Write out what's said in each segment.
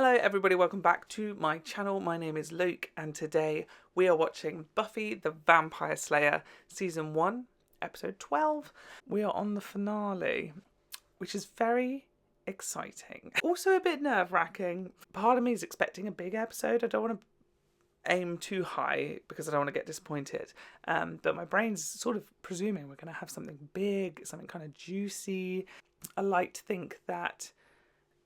Hello everybody, welcome back to my channel. My name is Luke and today we are watching Buffy the Vampire Slayer Season 1, Episode 12. We are on the finale, which is very exciting. Also a bit nerve-wracking. Part of me is expecting a big episode. I don't want to aim too high because I don't want to get disappointed. But my brain's sort of presuming we're going to have something big, something kind of juicy. I like to think that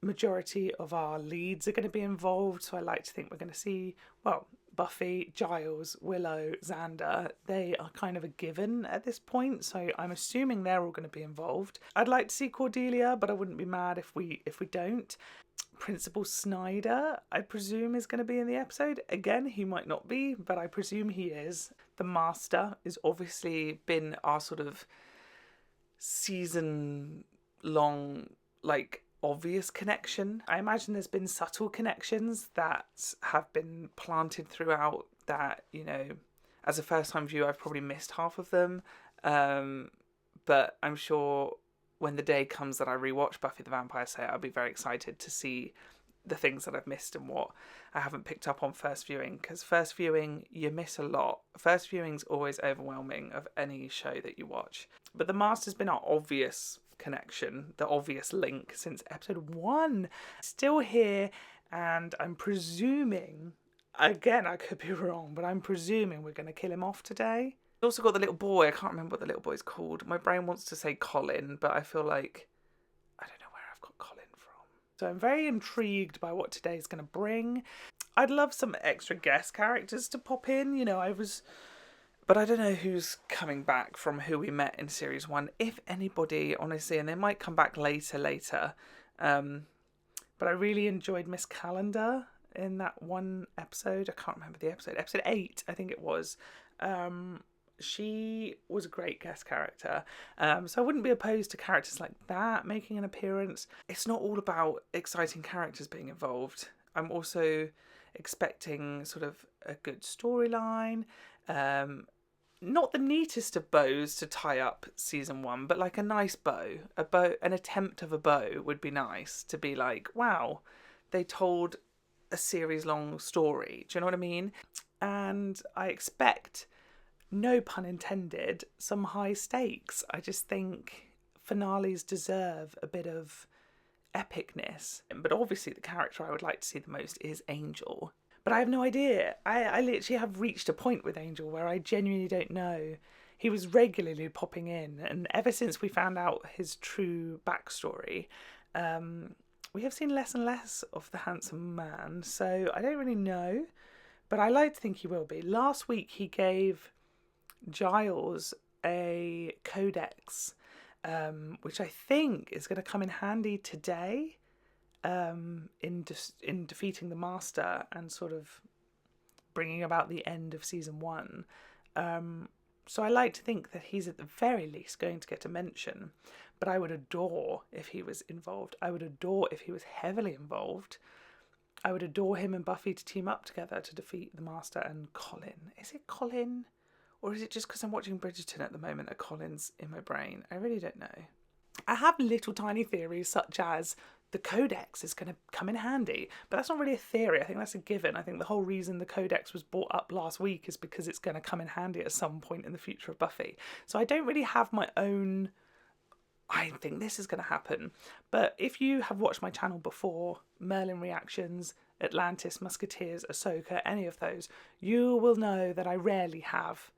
majority of our leads are going to be involved, so I like to think we're going to see, well, Buffy, Giles, Willow, Xander. They are kind of a given at this point, so I'm assuming they're all going to be involved. I'd like to see Cordelia, but I wouldn't be mad if we don't. Principal Snyder, I presume, is going to be in the episode. Again, he might not be, but I presume he is. The Master is obviously been our sort of season long, obvious connection. I imagine there's been subtle connections that have been planted throughout that, you know, as a first time viewer I've probably missed half of them, but I'm sure when the day comes that I rewatch Buffy the Vampire Slayer, I'll be very excited to see the things that I've missed and what I haven't picked up on first viewing, because first viewing you miss a lot. First viewing's always overwhelming of any show that you watch. But the Master's been our obvious connection, the obvious link since episode 1. Still here, and I'm presuming, again I could be wrong, but I'm presuming we're going to kill him off today. We've also got the little boy. I can't remember what the little boy's called. My brain wants to say Colin, but I feel like I don't know where I've got Colin from. So I'm very intrigued by what today's going to bring. I'd love some extra guest characters to pop in, you know. But I don't know who's coming back from who we met in Series 1, if anybody, honestly, and they might come back later. But I really enjoyed Miss Calendar in that one episode. I can't remember the episode. Episode 8, I think it was. She was a great guest character. So I wouldn't be opposed to characters like that making an appearance. It's not all about exciting characters being involved. I'm also expecting sort of a good storyline. Not the neatest of bows to tie up season 1, but like a nice bow. An attempt of a bow would be nice to be like, wow, they told a series long story. Do you know what I mean? And I expect, no pun intended, some high stakes. I just think finales deserve a bit of epicness. But obviously the character I would like to see the most is Angel. But I have no idea. I literally have reached a point with Angel where I genuinely don't know. He was regularly popping in, and ever since we found out his true backstory, we have seen less and less of the handsome man, so I don't really know. But I like to think he will be. Last week he gave Giles a codex, which I think is going to come in handy today. In defeating the Master and sort of bringing about the end of season 1. So I like to think that he's at the very least going to get a mention, but I would adore if he was involved. I would adore if he was heavily involved. I would adore him and Buffy to team up together to defeat the Master and Colin. Is it Colin? Or is it just because I'm watching Bridgerton at the moment that Colin's in my brain? I really don't know. I have little tiny theories such as the codex is going to come in handy, but that's not really a theory. I think that's a given. I think the whole reason the codex was brought up last week is because it's going to come in handy at some point in the future of Buffy. So I don't really have my own, I think this is going to happen. But if you have watched my channel before, Merlin Reactions, Atlantis, Musketeers, Ahsoka, any of those, you will know that I rarely have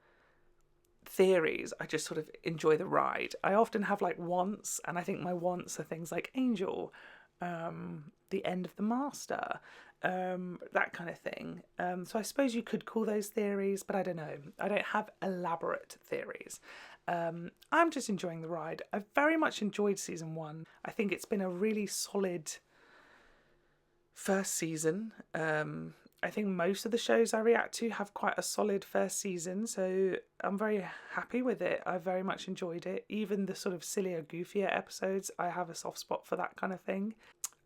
theories. I just sort of enjoy the ride. I often have like wants, and I think my wants are things like Angel, the end of the Master, that kind of thing. So I suppose you could call those theories, but I don't know. I don't have elaborate theories. I'm just enjoying the ride. I've very much enjoyed season 1. I think it's been a really solid first season. I think most of the shows I react to have quite a solid first season, so I'm very happy with it. I very much enjoyed it. Even the sort of sillier, goofier episodes, I have a soft spot for that kind of thing.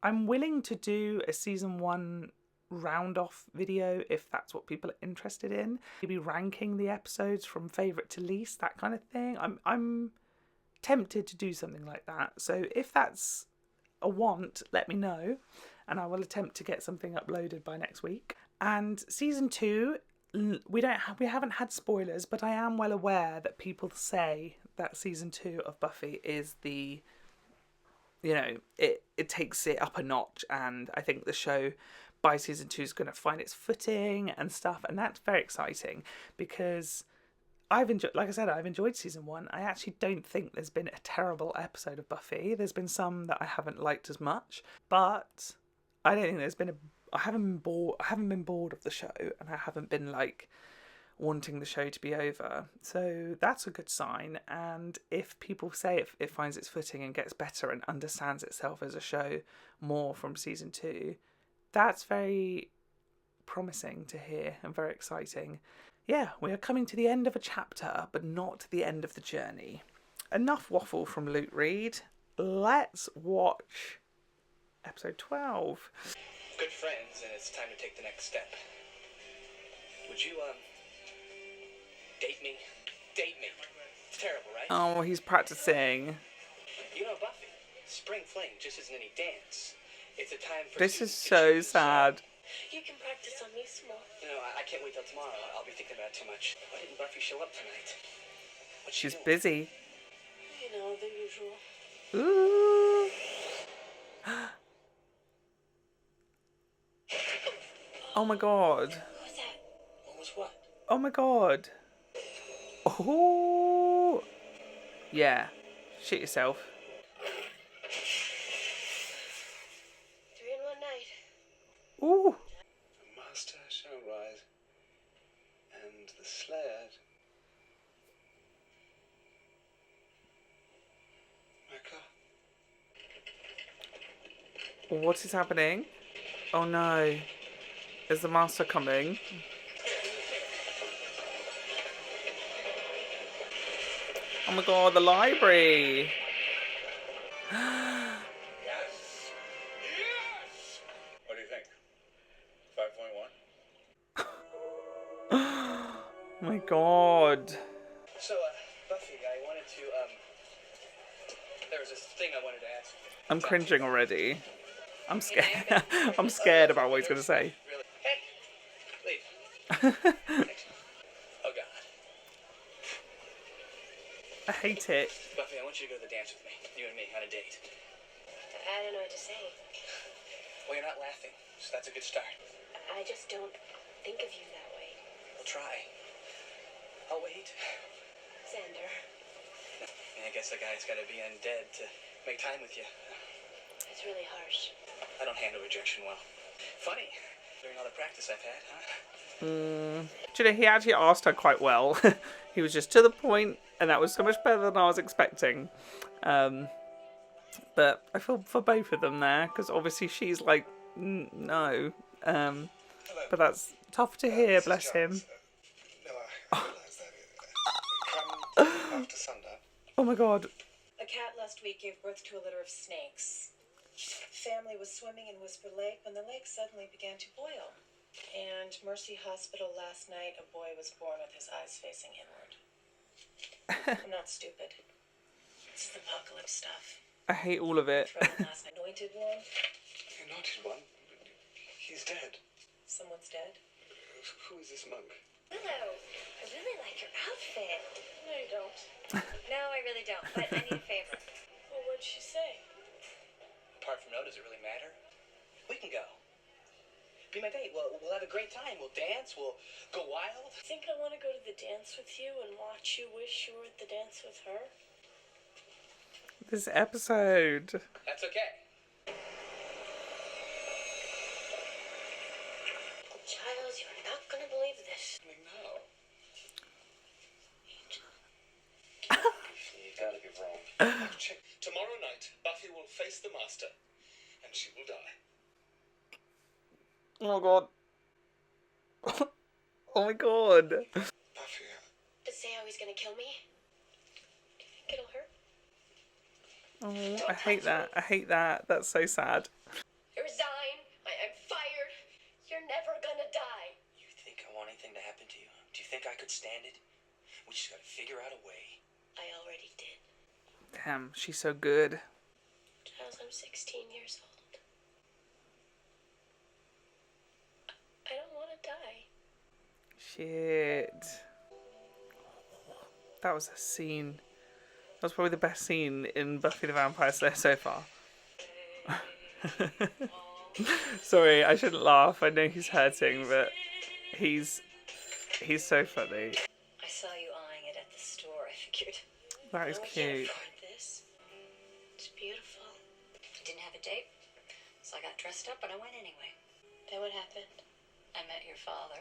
I'm willing to do a season 1 round-off video if that's what people are interested in. Maybe ranking the episodes from favourite to least, that kind of thing. I'm tempted to do something like that. So if that's a want, let me know. and I will attempt to get something uploaded by next week. And season 2, we haven't had spoilers, but I am well aware that people say that season 2 of Buffy is the, you know, it takes it up a notch, and I think the show by season 2 is going to find its footing and stuff, and that's very exciting because I've enjoyed season 1. I actually don't think there's been a terrible episode of Buffy. There's been some that I haven't liked as much, but I don't think there's been I haven't been bored of the show, and I haven't been like wanting the show to be over. So that's a good sign. And if people say it finds its footing and gets better and understands itself as a show more from season 2, that's very promising to hear and very exciting. Yeah, we are coming to the end of a chapter, but not the end of the journey. Enough waffle from Lukeyread. Let's watch episode 12. Good friends, and it's time to take the next step. Would you, date me? Date me. It's terrible, right? Oh, he's practicing. You know, Buffy, spring fling just isn't any dance. It's a time for... This is so sad. You can practice on me, Small. No, I can't wait till tomorrow. I'll be thinking about it too much. Why didn't Buffy show up tonight? What's she She's doing? busy. You know, the usual. Ooh. Oh my god. What was that? What was what? Oh my god. Oh. Yeah. Shit yourself. 3 in 1 night. Ooh. The Master shall rise, and the Slayer... My God. What is happening? Oh no. Is the Master coming? Oh my god, the library. Yes! Yes! What do you think? 5.1? Oh my god. So, Buffy, I wanted to, there was this thing I wanted to ask you. I'm cringing already. I'm scared. I'm scared about what he's going to say. Really? Hey! Leave. Oh, God. I hate it. Buffy, I want you to go to the dance with me. You and me, on a date. I don't know what to say. Well, you're not laughing, so that's a good start. I just don't think of you that way. We'll try. I'll wait. Xander. I guess a guy's got to be undead to make time with you. It's really harsh. I don't handle rejection well. Funny. During all the practice I've had, huh? Do you know, he actually asked her quite well. He was just to the point, and that was so much better than I was expecting. But I feel for both of them there, because obviously she's like, no. But that's tough to hear, bless him. No, I realize that. Come after sundown. Oh my god. A cat last week gave birth to a litter of snakes. Family was swimming in Whisper Lake when the lake suddenly began to boil. And Mercy Hospital last night, a boy was born with his eyes facing inward. I'm not stupid. This is apocalypse stuff. I hate all of it. From last night, anointed one. The anointed one? He's dead. Someone's dead. Who is this monk? Hello. I really like your outfit. No, you don't. No, I really don't, but I need a favor. Well, what'd she say? Apart from no, does it really matter? We can go. Be my date. We'll have a great time. We'll dance. We'll go wild. Think I want to go to the dance with you and watch you wish you were at the dance with her? This episode. That's okay. Giles, you're not going to believe this. No. Angel. You gotta be wrong. Tomorrow night, Buffy will face the Master, and she will die. Oh my god. Oh my god. Buffy. To say how he's going to kill me? Do you think it'll hurt? Oh, I hate that. I hate that. That's so sad. I resign. I'm fired. You're never going to die. You think I want anything to happen to you? Do you think I could stand it? We just gotta figure out a way. I already did. Damn, she's so good. Giles, I'm 16 years old. Shit. That was a scene. That was probably the best scene in Buffy the Vampire Slayer so far. Sorry, I shouldn't laugh. I know he's hurting, but he's so funny. I saw you eyeing it at the store. I figured. That is "No, we can't cute. afford this. It's beautiful. I didn't have a date, so I got dressed up and I went anyway. Then what happened? I met your father.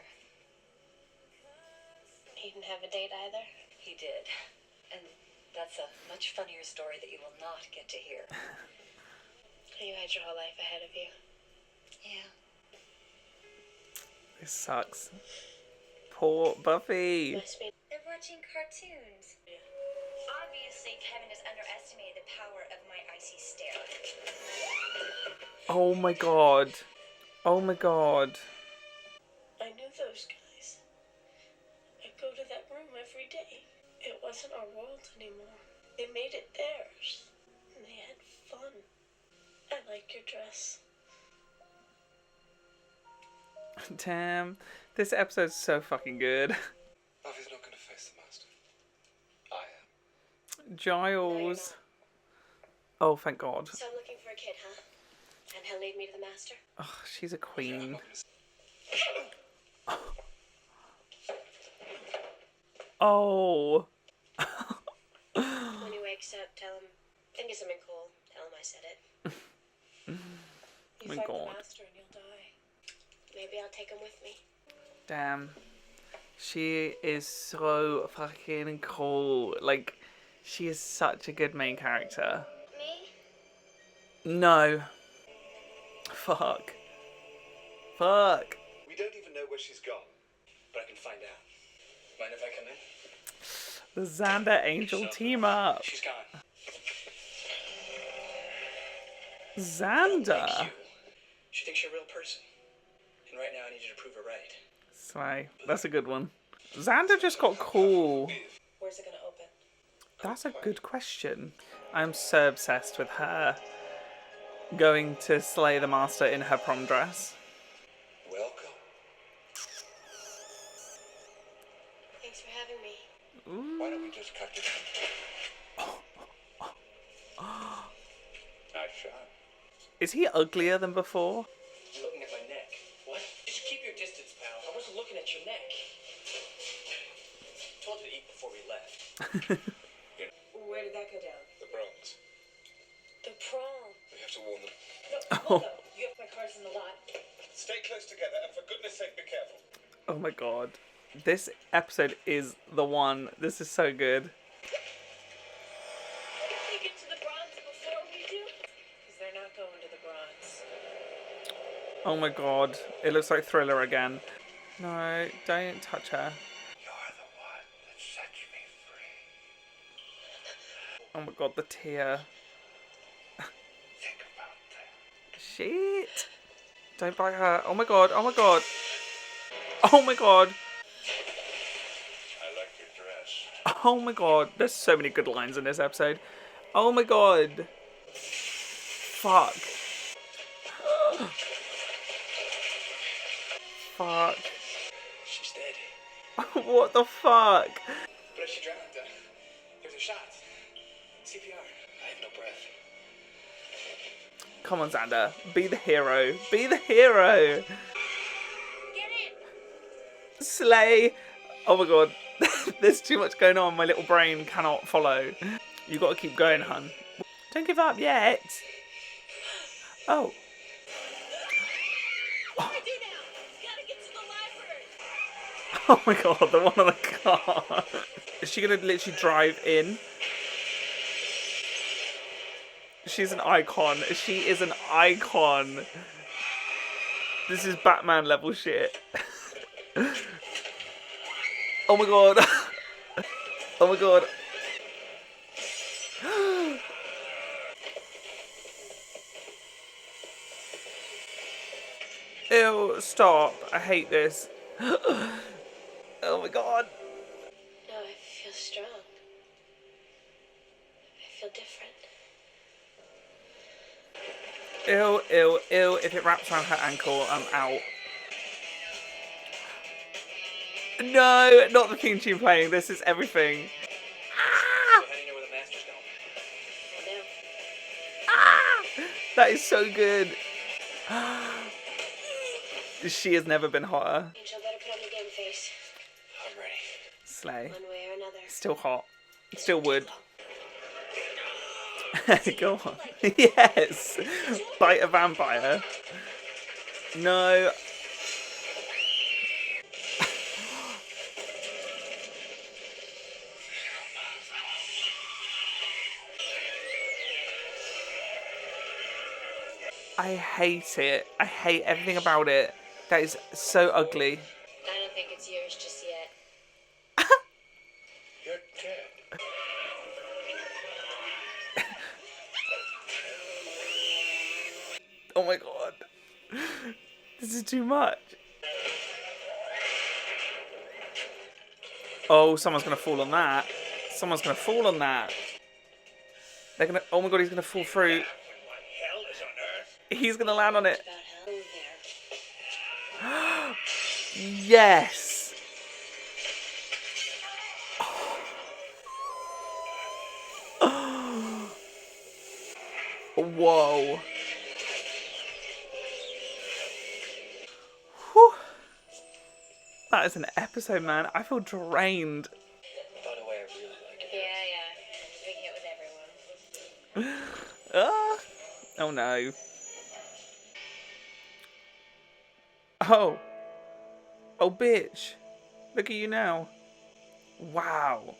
He didn't have a date either. He did. And that's a much funnier story that you will not get to hear. You had your whole life ahead of you. Yeah. This sucks. Poor Buffy. Must be. They're watching cartoons. Obviously, Kevin has underestimated the power of my icy stare. Oh my god. Oh my god. I knew those guys. I go to that room every day. It wasn't our world anymore. They made it theirs. And they had fun. I like your dress. Damn. This episode's so fucking good. Buffy's not going to face the master. I am. Giles. Oh, thank God. So I'm looking for a kid, huh? And he'll lead me to the master? Oh, she's a I'm queen. not gonna Oh. When he wakes up, tell him. Think of something cool. Tell him I said it. You My fight God. the master and you'll die. Maybe I'll take him with me. Damn. She is so fucking cool. Like, she is such a good main character. Me? No. Fuck. Fuck. We don't even know where she's gone, but I can find out. Mind if I come in? The Xander Angel team up. She's gone. Xander. Thank you. She thinks you're a real person. And right now I need you to prove her right. Slay. That's a good one. Xander just got cool. Where's it gonna open? That's a good question. I'm so obsessed with her going to slay the master in her prom dress. Welcome. Thanks for having me. Why don't we just cut this? Nice shot. Is he uglier than before? You're looking at my neck. What? Just keep your distance, pal. I wasn't looking at your neck. I told you to eat before we left. Where did that go down? The Bronx. The prom. We have to warn them. No, hold up. You have my car's in the lot. Stay close together, and for goodness sake, be careful. Oh my god. This episode is the one. This is so good. They get to the bronze before we do? Because they're not going to the bronze. Oh my god. It looks like Thriller again. No, don't touch her. You're the one that sets me free. Oh my god, the tear. Think about that. Shit. Don't bite her. Oh my god, oh my god. Oh my god. I like your dress. Oh my god. There's so many good lines in this episode. Oh my god. Fuck. Fuck. She's dead. What the fuck? But if she drowned, there's a shot. CPR. I have no breath. Come on, Xander. Be the hero. Be the hero. Get in! Slay. Oh my god. There's too much going on. My little brain cannot follow. You gotta keep going, hun. Don't give up yet. Oh. What do we do now? Gotta get to the library! Oh my god, the one on the car. Is she gonna literally drive in? She's an icon. She is an icon. This is Batman level shit. Oh my god. Oh my god. Ew, stop. I hate this. Oh my god. No, I feel strong. I feel different. Ew, ew, ew. If it wraps around her ankle, I'm out. No, not the theme tune playing. This is everything. So how do you know where the master's going? That is so good. She has never been hotter. Angel, better put on the game face. I'm ready. Slay. One way or another. Still hot. Still would. Go on. Yes. Bite a vampire. No. I hate it. I hate everything about it. That is so ugly. I don't think it's yours just yet. You're dead. Oh my god. This is too much. Oh, someone's gonna fall on that. Someone's gonna fall on that. They're gonna. Oh my god, he's gonna fall through. What hell is on earth? He's gonna land on it. About hell there. Yes. Whoa. Whew. That is an episode, man. I feel drained. By the way, I really like it. Yeah. We can get with everyone. Oh no. Oh. Oh, bitch. Look at you now. Wow.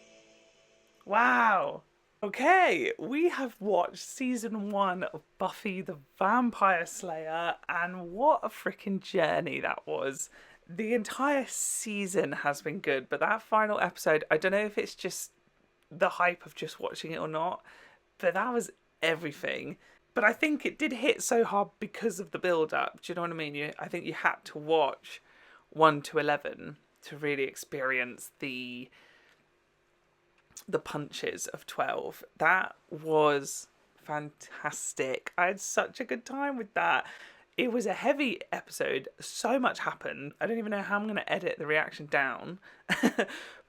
Wow. Okay, we have watched season 1 of Buffy the Vampire Slayer, and what a freaking journey that was. The entire season has been good, but that final episode, I don't know if it's just the hype of just watching it or not, but that was everything. But I think it did hit so hard because of the build-up. Do you know what I mean? I think you had to watch 1 to 11 to really experience the punches of 12. That was fantastic. I had such a good time with that. It was a heavy episode. So much happened. I don't even know how I'm going to edit the reaction down.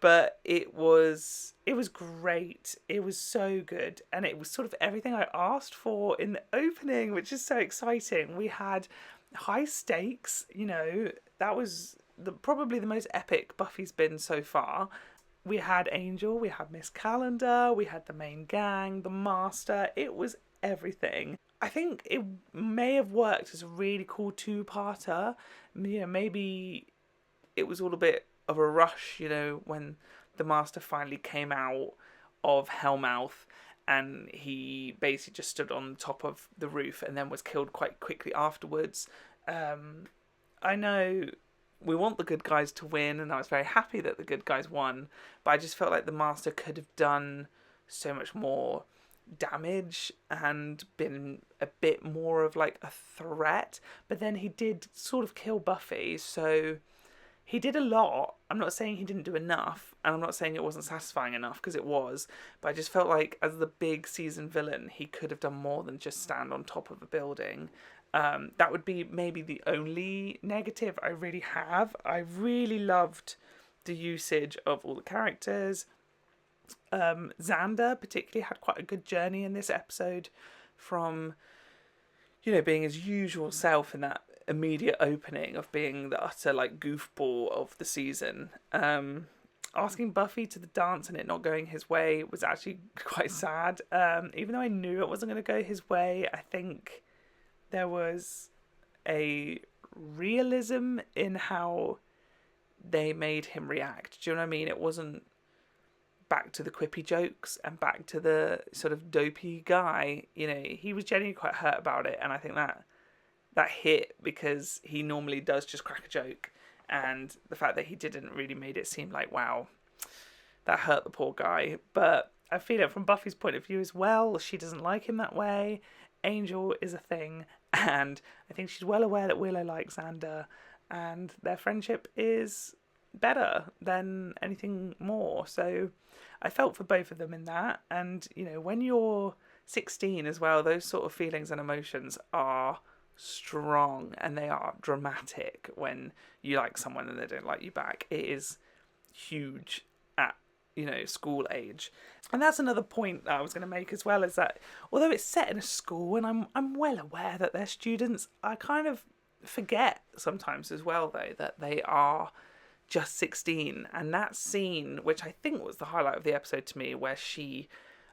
But it was great. It was so good. And it was sort of everything I asked for in the opening, which is so exciting. We had high stakes, you know. That was probably the most epic Buffy's been so far. We had Angel, we had Miss Calendar, we had the main gang, the Master. It was everything. I think it may have worked as a really cool two-parter. You know, maybe it was all a bit of a rush, you know, when the Master finally came out of Hellmouth and he basically just stood on top of the roof and then was killed quite quickly afterwards. I know we want the good guys to win, and I was very happy that the good guys won, but I just felt like the Master could have done so much more damage and been a bit more of like a threat. But then he did sort of kill Buffy, so he did a lot. I'm not saying he didn't do enough, and I'm not saying it wasn't satisfying enough, because it was, but I just felt like as the big season villain, he could have done more than just stand on top of a building. That would be maybe the only negative I really have. I really loved the usage of all the characters. Xander particularly had quite a good journey in this episode, from, you know, being his usual self in that immediate opening of being the utter like goofball of the season. Asking Buffy to the dance and it not going his way was actually quite sad. Even though I knew it wasn't going to go his way, I think there was a realism in how they made him react. Do you know what I mean? It wasn't back to the quippy jokes and back to the sort of dopey guy. You know, he was genuinely quite hurt about it, and I think that hit, because he normally does just crack a joke, and the fact that he didn't really made it seem like, wow, that hurt the poor guy. But I feel it from Buffy's point of view as well. She doesn't like him that way. Angel is a thing, and I think she's well aware that Willow likes Xander, and their friendship is better than anything more. So I felt for both of them in that. And, you know, when you're 16 as well, those sort of feelings and emotions are strong and they are dramatic when you like someone and they don't like you back. It is huge at, you know, school age. And that's another point that I was going to make as well, is that although it's set in a school and I'm well aware that they're students, I kind of forget sometimes as well, though, that they are just 16. And that scene, which I think was the highlight of the episode to me, where she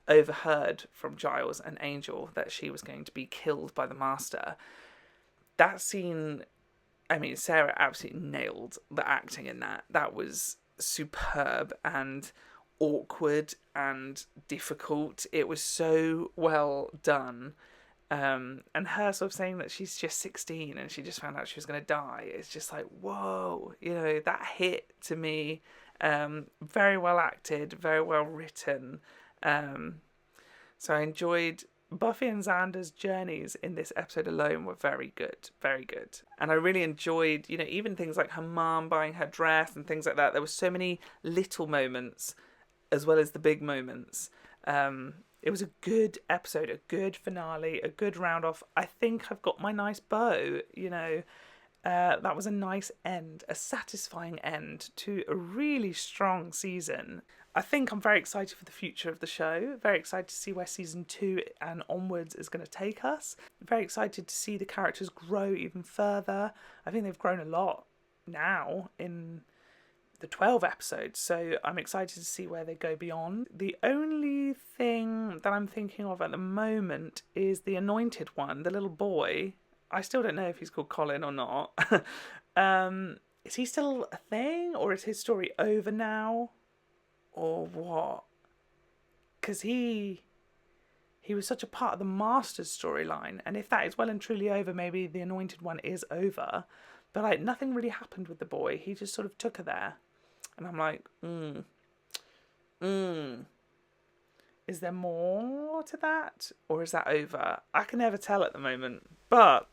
overheard from Giles and Angel that she was going to be killed by the Master, that scene, I mean, Sarah absolutely nailed the acting in that. That was superb and awkward and difficult. It was so well done. And her sort of saying that she's just 16 and she just found out she was going to die, it's just like, whoa, you know, that hit to me. Very well acted, very well written. So I enjoyed Buffy and Xander's journeys in this episode alone were very good, very good. And I really enjoyed, you know, even things like her mum buying her dress and things like that. There were so many little moments as well as the big moments. It was a good episode, a good finale, a good round off. I think I've got my nice bow, you know. That was a nice end, a satisfying end to a really strong season. I think I'm very excited for the future of the show. Very excited to see where season 2 and onwards is going to take us. Very excited to see the characters grow even further. I think they've grown a lot now in the 12 episodes, so I'm excited to see where they go beyond. The only thing that I'm thinking of at the moment is the anointed one, the little boy. I still don't know if he's called Colin or not. Is he still a thing, or is his story over now, or what? Because he was such a part of the Master's storyline, and if that is well and truly over, maybe the anointed one is over. But like, nothing really happened with the boy. He just sort of took her there. And I'm like, is there more to that? Or is that over? I can never tell at the moment. But,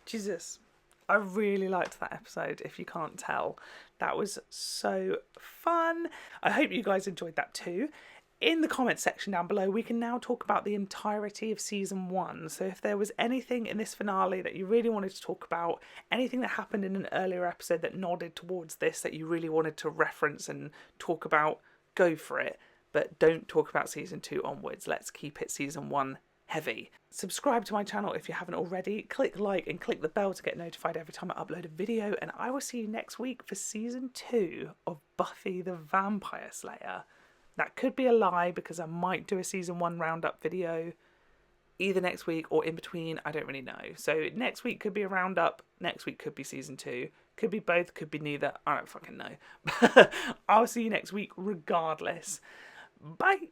Jesus, I really liked that episode, if you can't tell. That was so fun. I hope you guys enjoyed that too. In the comments section down below, we can now talk about the entirety of season 1. So if there was anything in this finale that you really wanted to talk about, anything that happened in an earlier episode that nodded towards this that you really wanted to reference and talk about, go for it. But don't talk about season 2 onwards. Let's keep it season 1 heavy. Subscribe to my channel if you haven't already. Click like and click the bell to get notified every time I upload a video. And I will see you next week for season 2 of Buffy the Vampire Slayer. That could be a lie, because I might do a season 1 roundup video either next week or in between. I don't really know. So next week could be a roundup. Next week could be season 2. Could be both. Could be neither. I don't fucking know. I'll see you next week regardless. Bye.